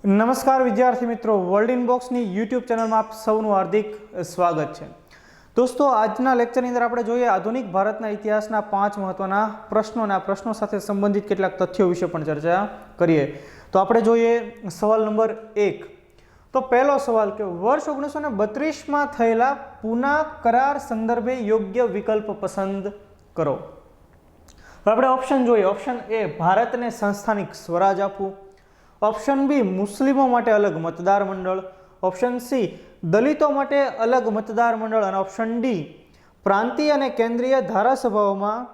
નમસ્કાર વિદ્યાર્થી મિત્રો, વર્લ્ડ ઇનબોક્સની યુટ્યુબ ચેનલમાં આપ સૌનું હાર્દિક સ્વાગત છે. દોસ્તો, આજના લેક્ચરની અંદર આપણે જોઈએ આધુનિક ભારતના ઇતિહાસના 5 મહત્વના પ્રશ્નો અને આ પ્રશ્નો સાથે સંબંધિત કેટલાક તથ્યો વિશે પણ ચર્ચા કરીએ. તો આપણે જોઈએ સવાલ નંબર 1. તો પહેલો સવાલ કે વર્ષ 1932માં થયેલા પૂના કરાર સંદર્ભે યોગ્ય વિકલ્પ પસંદ કરો. આપણે ઓપ્શન જોઈએ. ઓપ્શન એ, ભારતને સંસ્થાનિક સ્વરાજ આપવું. ઓપ્શન બી, મુસ્લિમો માટે અલગ મતદાર મંડળ. ઓપ્શન સી, દલિતો માટે અલગ મતદાર મંડળ. અને ઓપ્શન ડી, પ્રાંતીય અને કેન્દ્રીય ધારાસભાઓમાં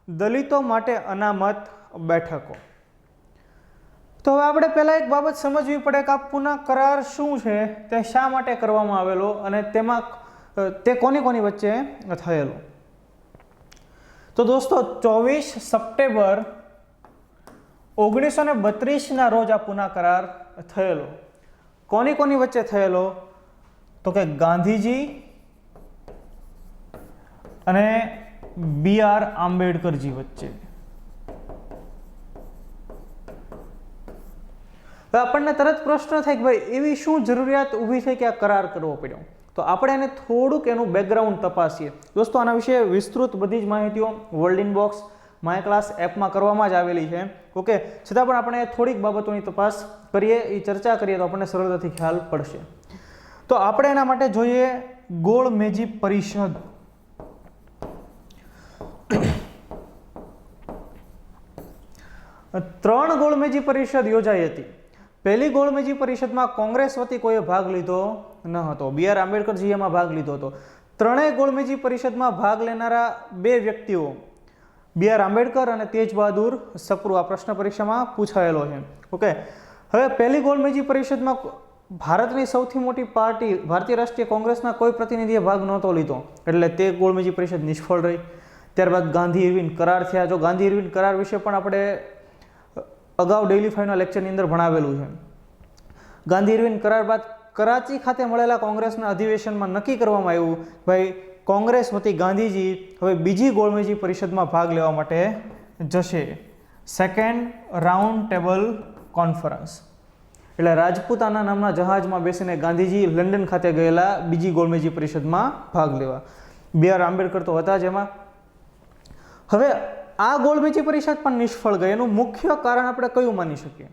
દલિતો માટે અનામત બેઠકો. તો હવે આપણે પહેલા એક બાબત સમજવી પડે કે આ પૂના કરાર શું છે, તે શા માટે કરવામાં આવેલો અને તેમાં તે કોની કોની વચ્ચે થયેલો. તો દોસ્તો, 24 સપ્ટેમ્બર 1932ના રોજ આ પૂના કરાર થયેલો. કોની કોની વચ્ચે થયેલો? તો કે ગાંધીજી અને BR આંબેડકરજી વચ્ચે. આપણને તરત પ્રશ્ન થાય કે ભાઈ એવી શું જરૂરિયાત ઊભી થઈ કે આ કરાર કરવો પડ્યો. તો આપણે એને થોડુંક એનું બેકગ્રાઉન્ડ તપાસીએ. દોસ્તો, આના વિશે વિસ્તૃત બધી જ માહિતીઓ વર્લ્ડ ઇનબોક્સ માય ક્લાસ એપમાં કરવામાં જ આવેલી છે. ઓકે, છતાં પણ આપણે થોડીક બાબતોની તપાસ કરીએ, એ ચર્ચા કરીએ તો આપણને સરળતાથી ખ્યાલ પડશે. તો આપણે એના માટે જોઈએ ગોળમેજી પરિષદ. ત્રણ ગોળમેજી પરિષદ યોજાઈ હતી. પહેલી ગોળમેજી પરિષદમાં કોંગ્રેસ વતી કોઈએ ભાગ લીધો ન હતો. BR આંબેડકરજી એમાં ભાગ લીધો હતો. ત્રણેય ગોળમેજી પરિષદમાં ભાગ લેનારા બે વ્યક્તિઓ BR આંબેડકર અને તેજ બહાદુર સપ્રુ આ પ્રશ્ન પરીક્ષામાં પૂછાયેલો છે. ઓકે, હવે પહેલી ગોળમેજી પરિષદમાં ભારતની સૌથી મોટી પાર્ટી ભારતીય રાષ્ટ્રીય કોંગ્રેસના કોઈ પ્રતિનિધિએ ભાગ નહોતો લીધો, એટલે તે ગોળમેજી પરિષદ નિષ્ફળ રહી. ત્યારબાદ ગાંધી ઇરવિન કરાર થયા. જો ગાંધી ઇરવિન કરાર વિશે પણ આપણે અગાઉ ડેઇલી 5ના લેક્ચરની અંદર ભણાવેલું છે. ગાંધી ઇરવિન કરાર બાદ કરાચી ખાતે મળેલા કોંગ્રેસના અધિવેશનમાં નક્કી કરવામાં આવ્યું, ભાઈ કોંગ્રેસ વતી ગાંધીજી હવે બીજી ગોળમેજી પરિષદમાં ભાગ લેવા માટે જશે. સેકન્ડ રાઉન્ડ ટેબલ કોન્ફરન્સ, એટલે રાજપૂતાના નામના જહાજમાં બેસીને ગાંધીજી લંડન ખાતે ગયેલા બીજી ગોળમેજી પરિષદમાં ભાગ લેવા. BR આંબેડકર તો હતા જ એમાં. હવે આ ગોળમેજી પરિષદ પણ નિષ્ફળ ગઈ. એનું મુખ્ય કારણ આપણે કયું માની શકીએ?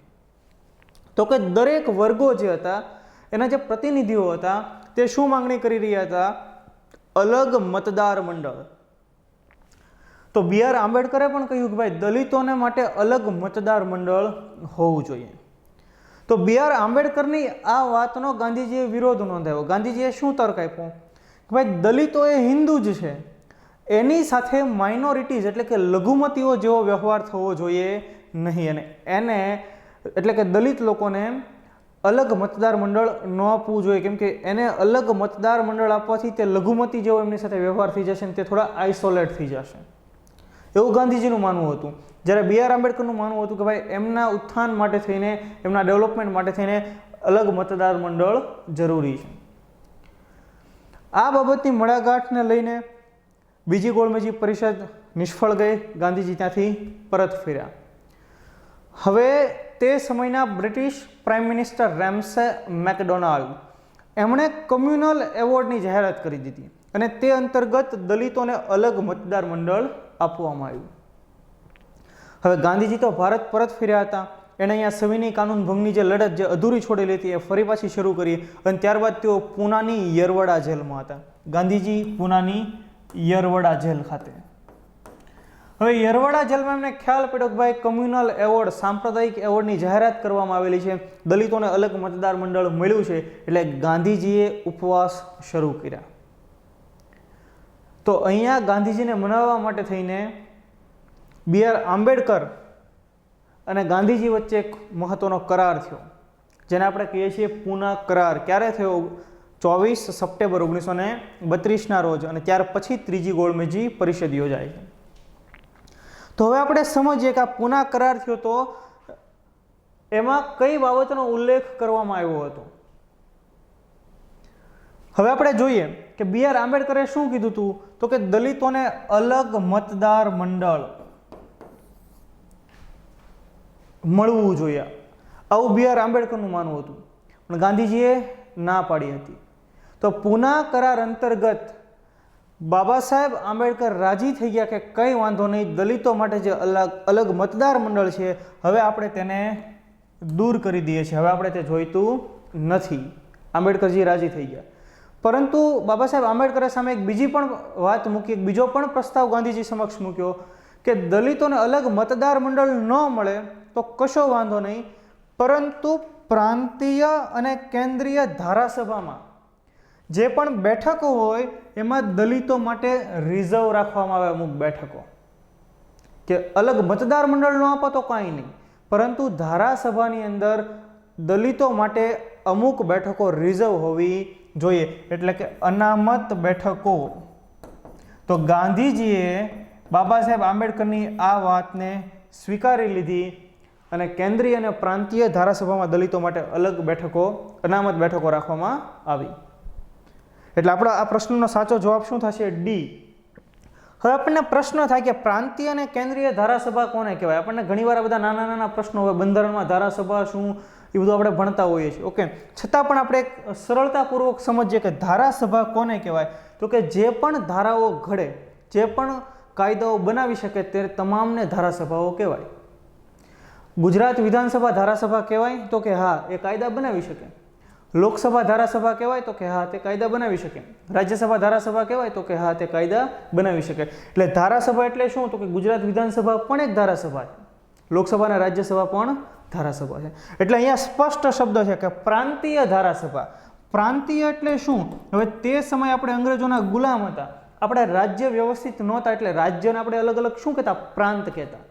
તો કે દરેક વર્ગો જે હતા, એના જે પ્રતિનિધિઓ હતા, તે શું માંગણી કરી રહ્યા હતા? અલગ મતદાર મંડળ. તો BR આંબેડકરે પણ કહ્યું કે ભાઈ દલિતોને માટે અલગ મતદાર મંડળ હોવું જોઈએ. તો BR આંબેડકરની આ વાતનો ગાંધીજીએ વિરોધ નોંધાવ્યો. ગાંધીજીએ શું તર્ક આપ્યો કે ભાઈ દલિતો એ હિન્દુ જ છે, એની સાથે માઇનોરિટીઝ એટલે કે લઘુમતીઓ જેવો વ્યવહાર થવો જોઈએ નહીં, અને એને એટલે કે દલિત લોકોને અલગ મતદાર મંડળ ન આપવું જોઈએ, કેમ કે એને અલગ મતદાર મંડળ આપવાથી તે લઘુમતી જેવો એમની સાથે વ્યવહાર થઈ જશે અને તે થોડા આઇસોલેટ થઈ જશે. એવું ગાંધીજીનું માનવું હતું. જ્યારે BR આંબેડકરનું માનવું હતું કે ભાઈ એમના ઉત્થાન માટે થઈને, એમના ડેવલપમેન્ટ માટે થઈને અલગ મતદાર મંડળ જરૂરી છે. આ બાબતની મડાગાંઠને લઈને બીજી ગોળમેજી પરિષદ નિષ્ફળ ગઈ. ગાંધીજી ત્યાંથી પરત ફર્યા. હવે તે સમયના British prime minister Ramsey McDonald એમણે કમ્યુનલ એવોર્ડની જાહેરાત કરી દીધી અને તે અંતર્ગત દલિતોને અલગ મતદાર મંડળ આપવામાં આવ્યું. હવે ગાંધીજી તો ભારત પરત ફર્યા હતા. એણે અહીંયા સવિનય કાનૂન ભંગની જે લડત જે અધૂરી છોડેલી હતી એ ફરી પાછી શરૂ કરી અને ત્યારબાદ તેઓ પૂનાની યરવડા જેલમાં હતા. ગાંધીજી પૂનાની યરવડા જેલ ખાતે. હવે યરવડા જેલમાં એમને ખ્યાલ પડ્યો કે ભાઈ કમ્યુનલ એવોર્ડ, સાંપ્રદાયિક એવોર્ડની જાહેરાત કરવામાં આવેલી છે, દલિતોને અલગ મતદાર મંડળ મળ્યું છે, એટલે ગાંધીજીએ ઉપવાસ શરૂ કર્યા. તો અહીંયા ગાંધીજીને મનાવવા માટે થઈને BR આંબેડકર અને ગાંધીજી વચ્ચે એક મહત્વનો કરાર થયો, જેને આપણે કહીએ છીએ પૂના કરાર. ક્યારે થયો? 24 સપ્ટેમ્બર 1932ના રોજ, અને ત્યાર પછી ત્રીજી ગોળમેજી પરિષદ યોજાય છે. તો હવે આપણે સમજીએ કે આ પૂના કરાર થયો તો એમાં કઈ બાબતનો ઉલ્લેખ કરવામાં આવ્યો હતો. હવે આપણે જોઈએ કે BR આંબેડકરે શું કીધું હતું? તો કે દલિતોને અલગ મતદાર મંડળ મળવું જોઈએ. આવું બી આર આંબેડકરનું માનવું હતું, પણ ગાંધીજીએ ના પાડી હતી. તો પૂના કરાર અંતર્ગત બાબા સાહેબ આંબેડકર રાજી થઈ ગયા કે કંઈ વાંધો નહીં, દલિતો માટે જે અલગ મતદાર મંડળ છે હવે આપણે તેને દૂર કરી દઈએ છીએ, હવે આપણે તે જોઈતું નથી. આંબેડકરજી રાજી થઈ ગયા. પરંતુ બાબા સાહેબ આંબેડકરે સામે એક બીજી પણ વાત મૂકી, એક બીજો પણ પ્રસ્તાવ ગાંધીજી સમક્ષ મૂક્યો કે દલિતોને અલગ મતદાર મંડળ ન મળે તો કશો વાંધો નહીં, પરંતુ પ્રાંતીય અને કેન્દ્રીય ધારાસભામાં જે પણ બેઠકો હોય એમાં દલિતો માટે રિઝર્વ રાખવામાં આવે અમુક બેઠકો, કે અલગ મતદાર મંડળ ન આપો તો કાંઈ નહીં, પરંતુ ધારાસભાની અંદર દલિતો માટે અમુક બેઠકો રિઝર્વ હોવી જોઈએ, એટલે કે અનામત બેઠકો. તો ગાંધીજીએ બાબા સાહેબ આંબેડકરની આ વાતને સ્વીકારી લીધી અને કેન્દ્રીય અને પ્રાંતીય ધારાસભામાં દલિતો માટે અલગ બેઠકો, અનામત બેઠકો રાખવામાં આવી. એટલે આપણા આ પ્રશ્નનો સાચો જવાબ શું થશે? ડી. હવે આપણને પ્રશ્ન થાય કે પ્રાંતીય અને કેન્દ્રીય ધારાસભા કોને કહેવાય? આપણને ઘણીવાર આ બધા નાના નાના પ્રશ્નો હોય, બંધારણમાં ધારાસભા શું, એ બધું આપણે ભણતા હોઈએ છીએ. ઓકે, છતાં પણ આપણે એક સરળતાપૂર્વક સમજીએ કે ધારાસભા કોને કહેવાય. તો કે જે પણ ધારાઓ ઘડે, જે પણ કાયદાઓ બનાવી શકે તે તમામને ધારાસભાઓ કહેવાય. ગુજરાત વિધાનસભા ધારાસભા કહેવાય? તો કે હા, એ કાયદા બનાવી શકે. લોકસભા ધારાસભા કહેવાય? તો કે હા, તે કાયદા બનાવી શકે. રાજ્યસભા ધારાસભા કહેવાય? તો કે હા, તે કાયદા બનાવી શકે. એટલે ધારાસભા એટલે શું? તો કે ગુજરાત વિધાનસભા પણ એક ધારાસભા છે, લોકસભા અને રાજ્યસભા પણ ધારાસભા છે. એટલે અહીંયા સ્પષ્ટ શબ્દ છે કે પ્રાંતીય ધારાસભા. પ્રાંતીય એટલે શું? હવે તે સમયે આપણે અંગ્રેજોના ગુલામ હતા, આપણે રાજ્ય વ્યવસ્થિત નહોતા, એટલે રાજ્યને આપણે અલગ અલગ શું કહેતા? પ્રાંત કહેતા.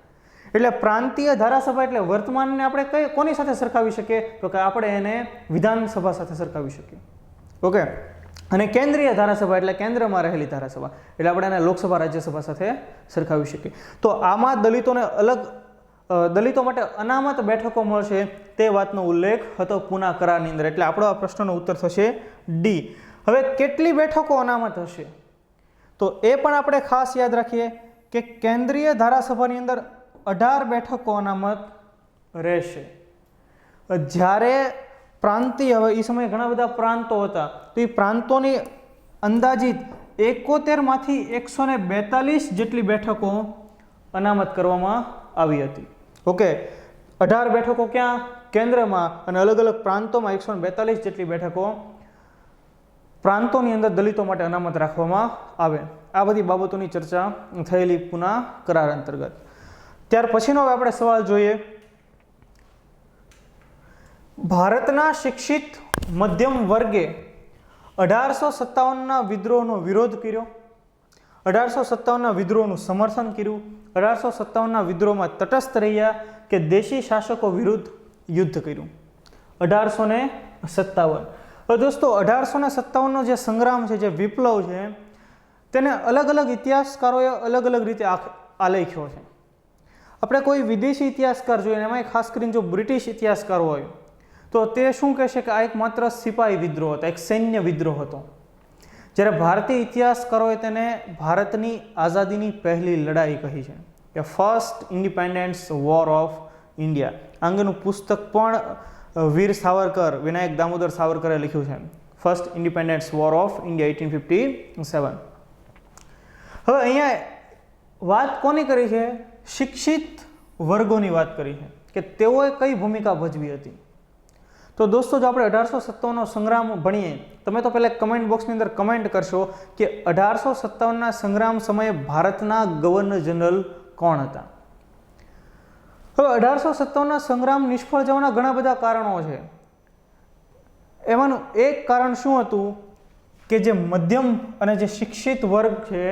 એટલે પ્રાંતીય ધારાસભા એટલે વર્તમાનને આપણે કોની સાથે સરખાવી શકીએ? તો કે આપણે એને વિધાનસભા સાથે સરખાવી શકીએ. ઓકે, અને કેન્દ્રીય ધારાસભા એટલે કેન્દ્રમાં રહેલી ધારાસભા, એટલે આપણે એને લોકસભા રાજ્યસભા સાથે સરખાવી શકીએ. તો આમાં દલિતોને દલિતો માટે અનામત બેઠકો મળશે તે વાતનો ઉલ્લેખ હતો પૂના કરારની અંદર. એટલે આપણો આ પ્રશ્નનો ઉત્તર થશે ડી. હવે કેટલી બેઠકો અનામત હશે? તો એ પણ આપણે ખાસ યાદ રાખીએ કે કેન્દ્રીય ધારાસભાની અંદર 18 બેઠકો અનામત રહેશે. જ્યારે પ્રાંતીય, હવે એ સમયે ઘણા બધા પ્રાંતો હતા, તો એ પ્રાંતોની અંદાજિત 71 માંથી 142 જેટલી બેઠકો અનામત કરવામાં આવી હતી. ઓકે, 18 બેઠકો ક્યાં? કેન્દ્રમાં, અને અલગ અલગ પ્રાંતોમાં 142 જેટલી બેઠકો પ્રાંતોની અંદર દલિતો માટે અનામત રાખવામાં આવે. આ બધી બાબતોની ચર્ચા થયેલી પૂના કરાર અંતર્ગત. ત્યાર પછીનો હવે આપણે સવાલ જોઈએ. ભારતના શિક્ષિત મધ્યમ વર્ગે 1857ના વિદ્રોહનો વિરોધ કર્યો, 1857ના વિદ્રોહનું સમર્થન કર્યું, 1857ના વિદ્રોહમાં તટસ્થ રહ્યા કે દેશી શાસકો વિરુદ્ધ યુદ્ધ કર્યું. 1857. હવે દોસ્તો 1857નો જે સંગ્રામ છે, જે વિપ્લવ છે, તેને અલગ અલગ ઇતિહાસકારોએ અલગ અલગ રીતે આલેખ્યો છે. આપણે કોઈ વિદેશી ઇતિહાસકાર જોઈએ, એમાં ખાસ કરીને જો બ્રિટિશ ઇતિહાસકાર હોય તો તે શું કહેશે કે આ એક માત્ર સિપાહી વિદ્રોહ હતો, એક સૈન્ય વિદ્રોહ હતો. જ્યારે ભારતીય ઇતિહાસકારોએ તેને ભારતની આઝાદીની પહેલી લડાઈ કહી છે, કે first independence war of India. આ અંગેનું પુસ્તક પણ વીર સાવરકર, વિનાયક દામોદર સાવરકરે લખ્યું છે, first independence war of India 1857. હવે અહીંયા વાત કોની કરી છે? શિક્ષિત વર્ગોની વાત કરી છે કે તેઓએ કઈ ભૂમિકા ભજવી હતી. તો દોસ્તો, જો આપણે 1857નો સંગ્રામ ભણીએ, તમે તો પહેલાં કમેન્ટ બોક્સની અંદર કમેન્ટ કરશો કે 1857ના સંગ્રામ સમયે ભારતના ગવર્નર જનરલ કોણ હતા. હવે 1857ના સંગ્રામ નિષ્ફળ જવાના ઘણા બધા કારણો છે. એમાંનું એક કારણ શું હતું કે જે મધ્યમ અને જે શિક્ષિત વર્ગ છે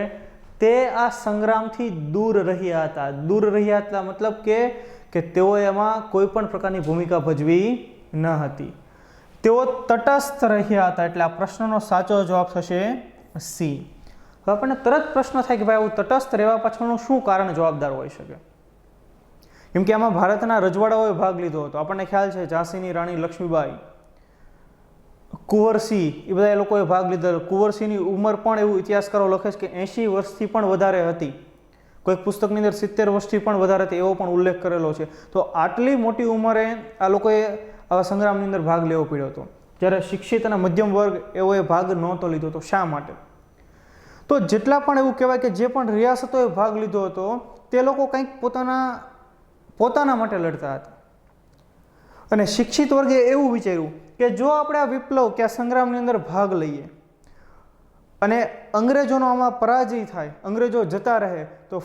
તે આ સંગ્રામથી દૂર રહ્યા હતા. દૂર રહ્યા હતા મતલબ કે તેઓ એમાં કોઈ પણ પ્રકારની ભૂમિકા ભજવી ન હતી, તેઓ તટસ્થ રહ્યા હતા. એટલે આ પ્રશ્નનો સાચો જવાબ થશે સી. હવે આપણને તરત પ્રશ્ન થાય કે ભાઈ આવું તટસ્થ રહેવા પાછળનું શું કારણ જવાબદાર હોઈ શકે? કેમ કે આમાં ભારતના રજવાડાઓએ ભાગ લીધો હતો. આપણને ખ્યાલ છે ઝાંસીની રાણી લક્ષ્મીબાઈ, કુંવરસિંહ, એ બધા એ લોકોએ ભાગ લીધો. કુંવરસિંહની ઉંમર પણ એવું ઇતિહાસકારો લખે છે કે 80 વર્ષથી પણ વધારે હતી કોઈક પુસ્તકની અંદર 70 વર્ષથી પણ વધારે હતી એવો પણ ઉલ્લેખ કરેલો છે. તો આટલી મોટી ઉંમરે આ લોકોએ આવા સંગ્રામની અંદર ભાગ લેવો પડ્યો હતો, જ્યારે શિક્ષિત અને મધ્યમ વર્ગ એવો એ ભાગ નહોતો લીધો. તો શા માટે? તો જેટલા પણ એવું કહેવાય કે જે પણ રિયાસતોએ ભાગ લીધો હતો તે લોકો કંઈક પોતાના માટે લડતા હતા. અને શિક્ષિત વર્ગે એવું વિચાર્યું કે જો આપણે આ વિપ્લવ કે આ સંગ્રામની અંદર ભાગ લઈએ અને અંગ્રેજોનો આમાં પરાજય થાય, અંગ્રેજો જતા રહે, તો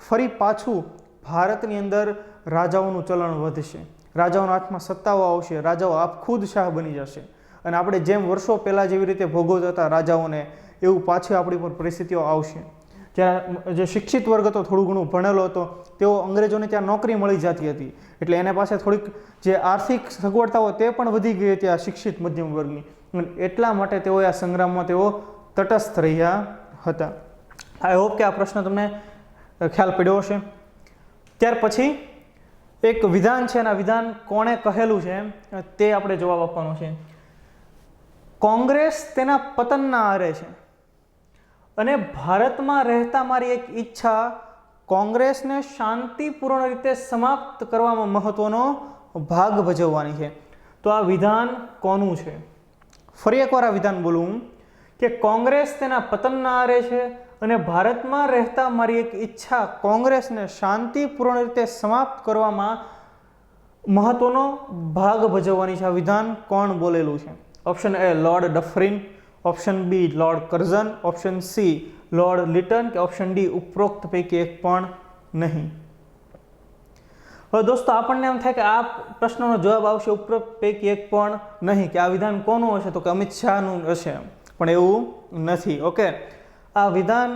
ફરી પાછું ભારતની અંદર રાજાઓનું ચલણ વધશે, રાજાઓના હાથમાં સત્તાઓ આવશે, રાજાઓ આપ ખુદ શાહ બની જશે અને આપણે જેમ વર્ષો પહેલાં જેવી રીતે ભોગવતા હતા રાજાઓને એવું પાછી આપણી પર પરિસ્થિતિઓ આવશે. જ્યાં જે શિક્ષિત વર્ગ હતો, થોડું ઘણું ભણેલો હતો, તેઓ અંગ્રેજોને ત્યાં નોકરી મળી જતી હતી, એટલે એને પાસે થોડીક જે આર્થિક સગવડતાઓ તે પણ વધી ગઈ હતી આ શિક્ષિત મધ્યમ વર્ગની. એટલા માટે તેઓ આ સંગ્રામમાં તેઓ તટસ્થ રહ્યા હતા. આઈ હોપ કે આ પ્રશ્ન તમને ખ્યાલ પડ્યો હશે. ત્યાર પછી એક વિધાન છે અને આ વિધાન કોણે કહેલું છે તે આપણે જવાબ આપવાનો છે. કોંગ્રેસ તેના પતનના આરે છે અને ભારતમાં રહેતા મારી એક ઈચ્છા કોંગ્રેસને શાંતિપૂર્ણ રીતે સમાપ્ત કરવામાં મહત્વનો ભાગ ભજવવાની છે. તો આ વિધાન કોનું છે? ફરી એકવાર આ વિધાન બોલું કે કોંગ્રેસ તેના પતનના આરે છે અને ભારતમાં રહેતા મારી એક ઈચ્છા કોંગ્રેસને શાંતિપૂર્ણ રીતે સમાપ્ત કરવામાં મહત્વનો ભાગ ભજવવાની છે. આ વિધાન કોણ બોલેલું છે? Option A Lord Dufferin, option B Lord Curzon, option C Lord Lytton કે ઓપ્શન ડી ઉપરોક્ત પૈકી એક પણ નહીં. હવે દોસ્તો આપણને એમ થાય કે આ પ્રશ્નનો જવાબ આવશે ઉપરોક્ત પૈકી એક પણ નહીં, કે આ વિધાન કોનું હશે? તો કે અમિત શાહનું હશે, પણ એવું નથી. ઓકે, આ વિધાન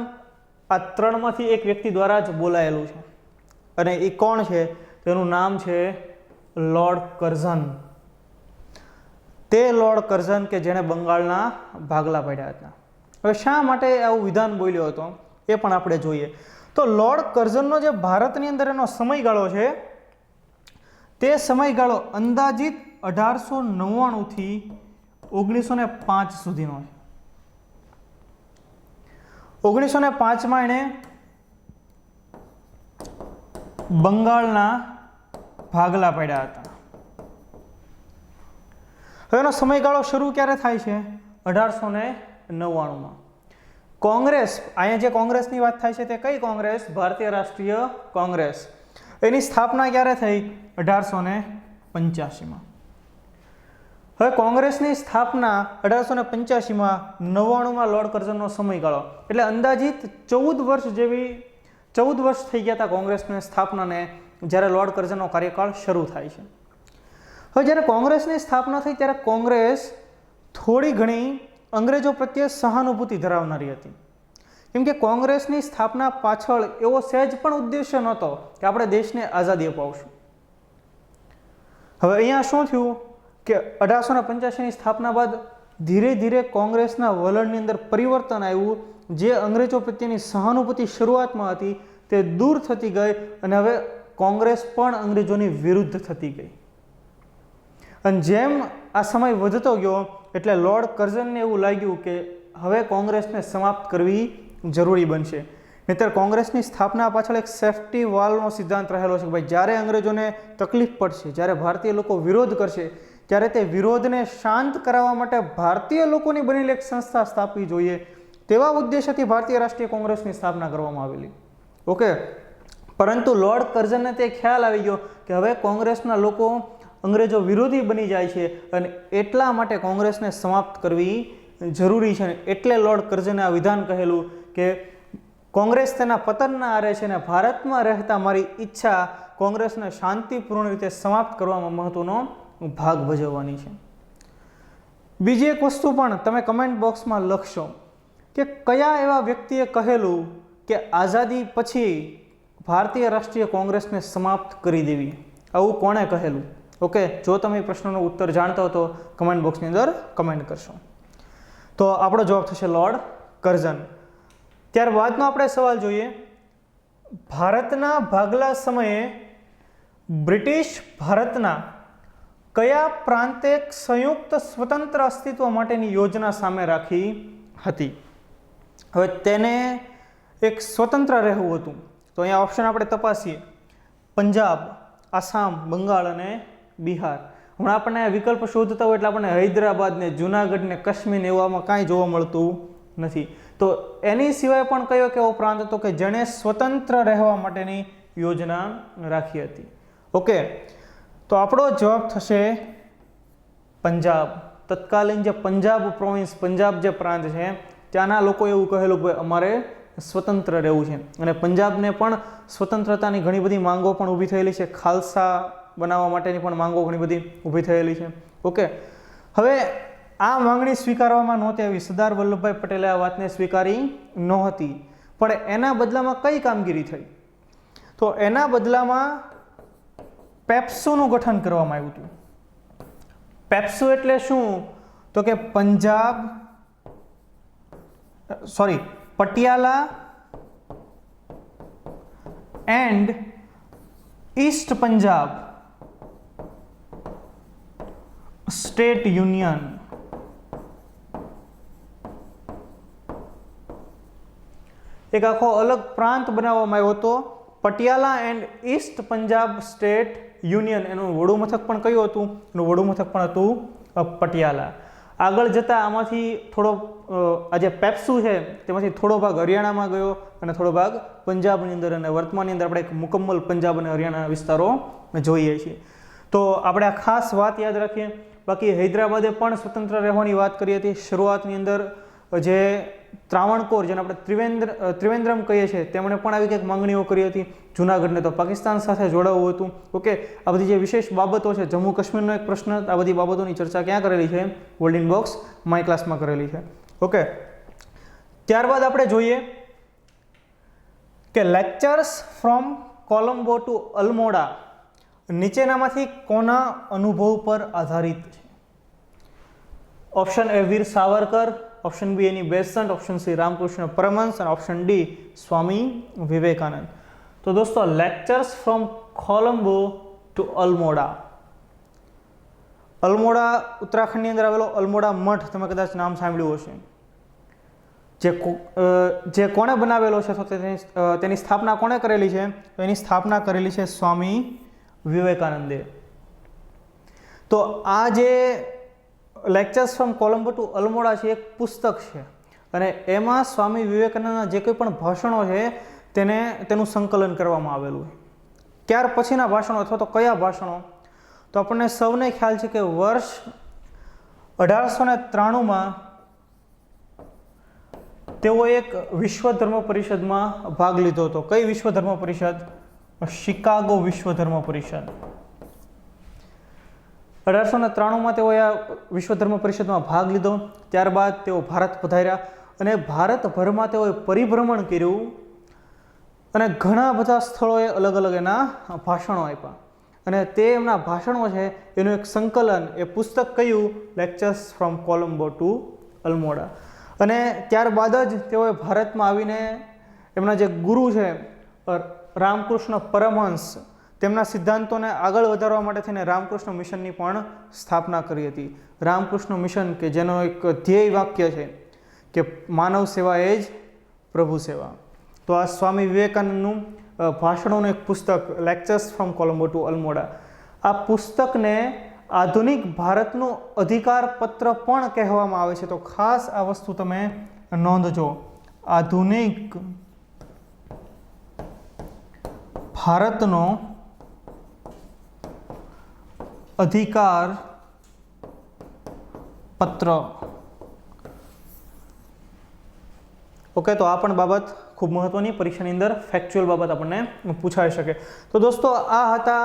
આ ત્રણમાંથી એક વ્યક્તિ દ્વારા જ બોલાયેલું છે અને એ કોણ છે? તેનું નામ છે લોર્ડ કર્ઝન. તે લોર્ડ કર્ઝન કે જેણે બંગાળના ભાગલા પાડ્યા હતા. હવે શા માટે આવું વિધાન બોલ્યો હતો એ પણ આપણે જોઈએ. તો લોર્ડ કર્ઝનનો જે ભારતની અંદર એનો સમયગાળો છે તે સમયગાળો અંદાજિત 1899 થી 1905 સુધીનો છે. 1905માં એણે બંગાળના ભાગલા પાડ્યા હતા. હવે એનો સમયગાળો શરૂ ક્યારે થાય છે? 1899માં. કોંગ્રેસ, અહીંયા જે કોંગ્રેસની વાત થાય છે તે કઈ કોંગ્રેસ? ભારતીય રાષ્ટ્રીય કોંગ્રેસ. એની સ્થાપના ક્યારે થઈ? 1885માં. હવે કોંગ્રેસની સ્થાપના 1885માં, 99માં લોર્ડ કર્ઝનનો સમયગાળો, એટલે અંદાજિત 14 વર્ષ થઈ ગયા હતા કોંગ્રેસની સ્થાપનાને જ્યારે લોર્ડ કર્ઝનનો કાર્યકાળ શરૂ થાય છે. હવે જ્યારે કોંગ્રેસની સ્થાપના થઈ ત્યારે કોંગ્રેસ થોડી ઘણી અંગ્રેજો પ્રત્યે સહાનુભૂતિ ધરાવનારી હતી, કેમ કે કોંગ્રેસની સ્થાપના પાછળ એવો સહેજ પણ ઉદ્દેશ્ય નહોતો કે આપણે દેશને આઝાદી અપાવશું. હવે અહીંયા શું થયું કે 1885ની સ્થાપના બાદ ધીરે ધીરે કોંગ્રેસના વલણની અંદર પરિવર્તન આવ્યું. જે અંગ્રેજો પ્રત્યેની સહાનુભૂતિ શરૂઆતમાં હતી તે દૂર થતી ગઈ અને હવે કોંગ્રેસ પણ અંગ્રેજોની વિરુદ્ધ થતી ગઈ. અને જેમ આ સમય વધતો ગયો એટલે લોર્ડ કર્ઝનને એવું લાગ્યું કે હવે કોંગ્રેસને સમાપ્ત કરવી જરૂરી બનશે. નહીંતર કોંગ્રેસની સ્થાપના પાછળ એક સેફટી વાલ્વનો સિદ્ધાંત રહેલો છે કે ભાઈ જ્યારે અંગ્રેજોને તકલીફ પડશે, જ્યારે ભારતીય લોકો વિરોધ કરશે, ત્યારે તે વિરોધને શાંત કરાવવા માટે ભારતીય લોકોની બનેલી એક સંસ્થા સ્થાપવી જોઈએ. તેવા ઉદ્દેશ્યથી ભારતીય રાષ્ટ્રીય કોંગ્રેસની સ્થાપના કરવામાં આવેલી. ઓકે, પરંતુ લોર્ડ કર્ઝનને તે ખ્યાલ આવી ગયો કે હવે કોંગ્રેસના લોકો અંગ્રેજો વિરોધી બની જાય છે અને એટલા માટે કોંગ્રેસને સમાપ્ત કરવી જરૂરી છે. એટલે લોર્ડ કર્ઝને આ વિધાન કહેલું કે કોંગ્રેસ તેના પતનના આરે છે અને ભારતમાં રહેતા મારી ઈચ્છા કોંગ્રેસને શાંતિપૂર્ણ રીતે સમાપ્ત કરવામાં મહત્વનો ભાગ ભજવવાની છે. બીજી એક વસ્તુ પણ તમે કમેન્ટ બોક્સમાં લખશો કે કયા એવા વ્યક્તિએ કહેલું કે આઝાદી પછી ભારતીય રાષ્ટ્રીય કોંગ્રેસને સમાપ્ત કરી દેવી. આવું કોણે કહેલું? ઓકે, જો તમે પ્રશ્નનો ઉત્તર જાણતા હો તો કમેન્ટ બોક્સની અંદર કમેન્ટ કરશો. તો આપણો જવાબ થશે લોર્ડ કર્ઝન. ત્યારબાદનો આપણે સવાલ જોઈએ. ભારતના ભાગલા સમયે બ્રિટિશ ભારતના કયા પ્રાંતે સંયુક્ત સ્વતંત્ર અસ્તિત્વ માટેની યોજના સામે રાખી હતી? હવે તેને એક સ્વતંત્ર રહેવું હતું. તો અહીંયા ઓપ્શન આપણે તપાસીએ, પંજાબ, આસામ, બંગાળ અને બિહાર. હમણાં આપણને વિકલ્પ શોધતા હોય એટલે આપણને હૈદરાબાદ ને જુનાગઢ ને કાશ્મીર ને એવામાં કાંઈ જોવા મળતું નથી. તો એની સિવાય પણ કયો કેવો પ્રાંત હતો કે જેણે સ્વતંત્ર રહેવા માટેની યોજના રાખી હતી? ઓકે, તો આપણો જવાબ થશે પંજાબ. તત્કાલીન જે પંજાબ પ્રોવિન્સ, પંજાબ જે પ્રાંત છે ત્યાંના લોકો એવું કહેલું કે અમારે સ્વતંત્ર રહેવું છે. અને પંજાબને પણ સ્વતંત્રતાની ઘણી બધી માંગો પણ ઊભી થયેલી છે. ખાલસા બનાવવા માટેની પણ માંગો ઘણી બધી ઊભી થયેલી છે. ઓકે, હવે આ માંગણી સ્વીકારવામાં નહોતી આવી. સરદાર વલ્લભભાઈ પટેલે આ વાતને સ્વીકારી નહોતી. પણ એના બદલામાં કઈ કામગીરી થઈ? તો એના બદલામાં પેપ્સુનું ગઠન કરવામાં આવ્યું હતું. પેપ્સુ એટલે શું? તો કે Patiala and East Punjab state union. એક આખો અલગ પ્રાંત બનાવવામાં આવ્યો હતો, Patiala and East Punjab state union. એનું વડું મથક પણ કયું હતું? એનું વડું મથક પણ હતું પટિયાલા. આગળ જતાં આમાંથી થોડો આ જે પેપ્સુ છે તેમાંથી થોડો ભાગ હરિયાણામાં ગયો અને થોડો ભાગ પંજાબની અંદર, અને વર્તમાનની અંદર આપણે એક મુકમ્મલ પંજાબ અને હરિયાણા વિસ્તારો જોઈએ છીએ. તો આપણે આ ખાસ વાત યાદ રાખીએ. બાકી હૈદરાબાદે પણ સ્વતંત્ર રહેવાની વાત કરી હતી. શરૂઆતની અંદર જે ત્રાવણકોર, જેને આપણે ત્રિવેન્દ્રમ કહીએ છીએ, તેમણે પણ આવી કંઈક માંગણીઓ કરી હતી. જૂનાગઢને તો પાકિસ્તાન સાથે જોડાવવું હતું. ઓકે, આ બધી જે વિશેષ બાબતો છે, જમ્મુ કાશ્મીરનો એક પ્રશ્ન, આ બધી બાબતોની ચર્ચા ક્યાં કરેલી છે? ગોલ્ડન બોક્સ માય ક્લાસમાં કરેલી છે. ઓકે, ત્યારબાદ આપણે જોઈએ કે lectures from Colombo to Almora નીચેનામાંથી કોના અનુભવ પર આધારિત છે? Option A Veer Savarkar, option B Annie Besant, option C Ramakrishna Paramhansa અને ઓપ્શન ડી સ્વામી વિવેકાનંદ. તો દોસ્તો, lectures from Colombo to Almora. Almora ઉત્તરાખંડની અંદર આવેલો અલ્મોડા મઠ, તમે કદાચ નામ સાંભળ્યું હશે. જે કોણે બનાવેલો છે, તો તેની સ્થાપના કોણે કરેલી છે? એની સ્થાપના કરેલી છે સ્વામી વિવેકાનંદે. તો આ જે lectures from Colombo to Almora છે એક પુસ્તક છે, અને એમાં સ્વામી વિવેકાનંદના જે કોઈ પણ ભાષણો છે તેનું સંકલન કરવામાં આવેલું છે. ત્યાર પછીના ભાષણો અથવા તો કયા ભાષણો? તો આપણને સૌને ખ્યાલ છે કે વર્ષ 1893માં તેઓ એક વિશ્વ ધર્મ પરિષદમાં ભાગ લીધો હતો. કઈ વિશ્વ ધર્મ પરિષદ? શિકાગો વિશ્વ ધર્મ પરિષદ. 1893માં તેઓએ આ વિશ્વ ધર્મ પરિષદમાં ભાગ લીધો. ત્યારબાદ તેઓ ભારત પધાર્યા અને ભારતભરમાં તેઓએ પરિભ્રમણ કર્યું અને ઘણા બધા સ્થળોએ અલગ અલગ એના ભાષણો આપ્યા. અને તે એમના ભાષણો છે એનું એક સંકલન, એ પુસ્તક કયું? Lectures from Colombo to Almora. અને ત્યારબાદ જ તેઓએ ભારતમાં આવીને એમના જે ગુરુ છે રામકૃષ્ણ પરમહંસ, તેમના સિદ્ધાંતોને આગળ વધારવા માટે થઈને રામકૃષ્ણ મિશનની પણ સ્થાપના કરી હતી. રામકૃષ્ણ મિશન કે જેનો એક ધ્યેય વાક્ય છે કે માનવ સેવા એ જ પ્રભુ સેવા. તો આ સ્વામી વિવેકાનંદનું ભાષણોનું એક પુસ્તક lectures from Colombo to Almora. આ પુસ્તકને આધુનિક ભારતનું અધિકાર પત્ર પણ કહેવામાં આવે છે. તો ખાસ આ વસ્તુ તમે નોંધજો. આધુનિક ભારતનો અધિકાર પત્ર. ઓકે, તો આ પણ બાબત ખૂબ મહત્વની, પરીક્ષાની અંદર ફેક્ચ્યુઅલ બાબત આપણને પૂછાઈ શકે. તો દોસ્તો, આ હતા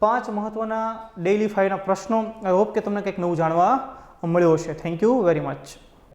5 મહત્વના ડેઇલી 5ના પ્રશ્નો. આઈ હોપ કે તમને કંઈક નવું જાણવા મળ્યું હશે. Thank you very much.